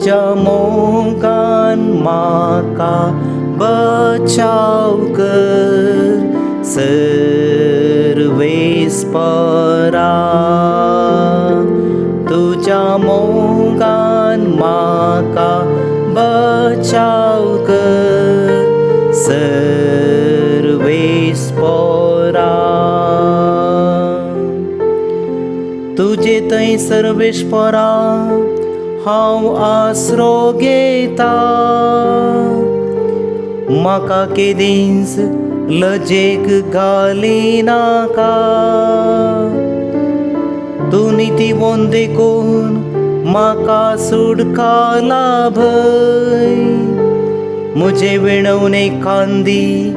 तुझ्या मोगान म्हाका बचाव कर सर्वेस्परा. तुझ्या मोगान म्हाका बचाव कर सर्वेस्परा. तुझे थंय सर्वेस्परा हांव आसरो घेता. म्हाका केदींच लजेक घाली नाका. तूं नितीवोन देखून म्हाका सुटका लाभय. म्हजे विणवणे खांदी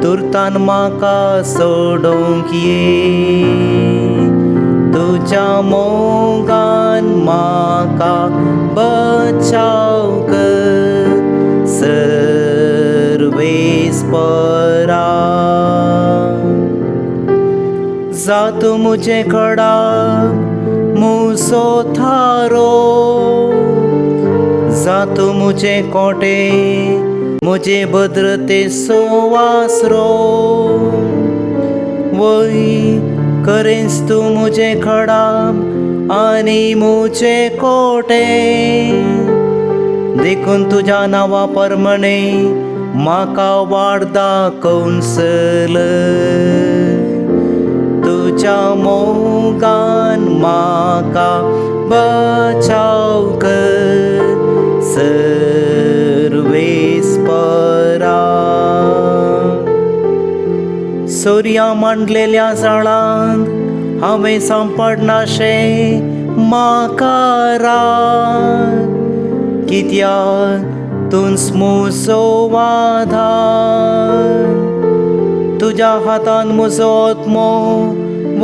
तुर्तान म्हाका सोडूंक ये. तुझ्या मोगान म्हाका बचाव कर सर्वेस्परा. जात मुझे खडा मुसो थारो. जात मुझे कोटे मुझे भद्रते सोवासरो. वय करेंस तू मुझे खडा आनी मुझे कोटे. देखून तुझ्या नावा परमणे म्हाका वाट दाखोवनसल. तुझ्या मोगान म्हाका बचाव कर सर्वेस्परा. सूर्या मांडलेल्या जाळांत हांवें सांपडनाशें म्हाका राग. कित्याक तुंच म्हजो आधार. तुझ्या हातान म्हजो आत्मो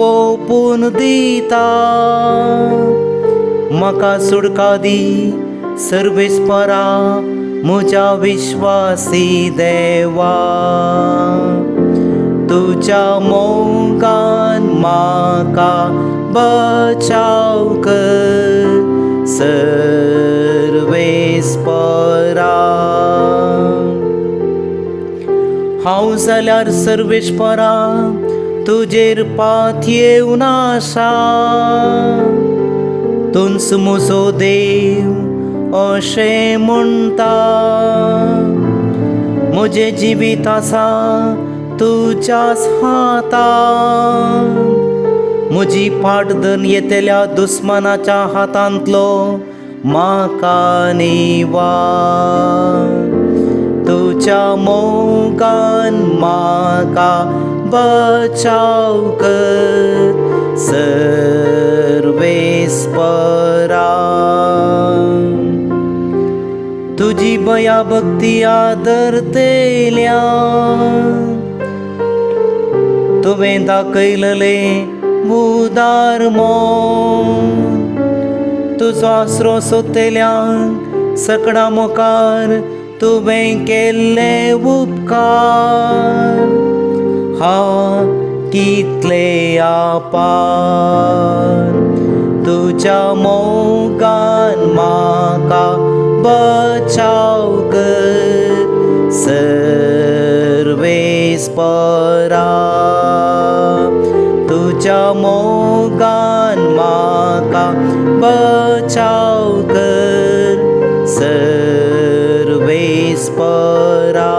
ओपून दिता. म्हाका सुटका दी सर्वेस्परा म्हज्या विश्वासी देवा. तुझ्या मोगान म्हाका बचाव कर सर्वेस्परा. हांव जाल्यार सर्वेस्परा तुजेर पातयेवन आसा. तुंच म्हजो देव अशें म्हणटा. म्हजें जिवीत आसा तुज्याच हातांत. म्हजी फाट धन येतेल्या दुस्मानाच्या हातांतलो म्हाका निवार. तुझ्या मोगान म्हाका बचाव कर सर्वेस्परा. तुझी बया भक्ती आदरतेल्या तुवें दाखयलेलें उदार मोल. तुजो आसरो सोदतेल्यांक सकणा मुखार तुवें केल्ले उपकार कितले आपार. तुझ्या मोगान म्हाका बचाव कर सर्वेस्परा. तुझ्या मोगान म्हाका बचाव कर सर्वेस्परा.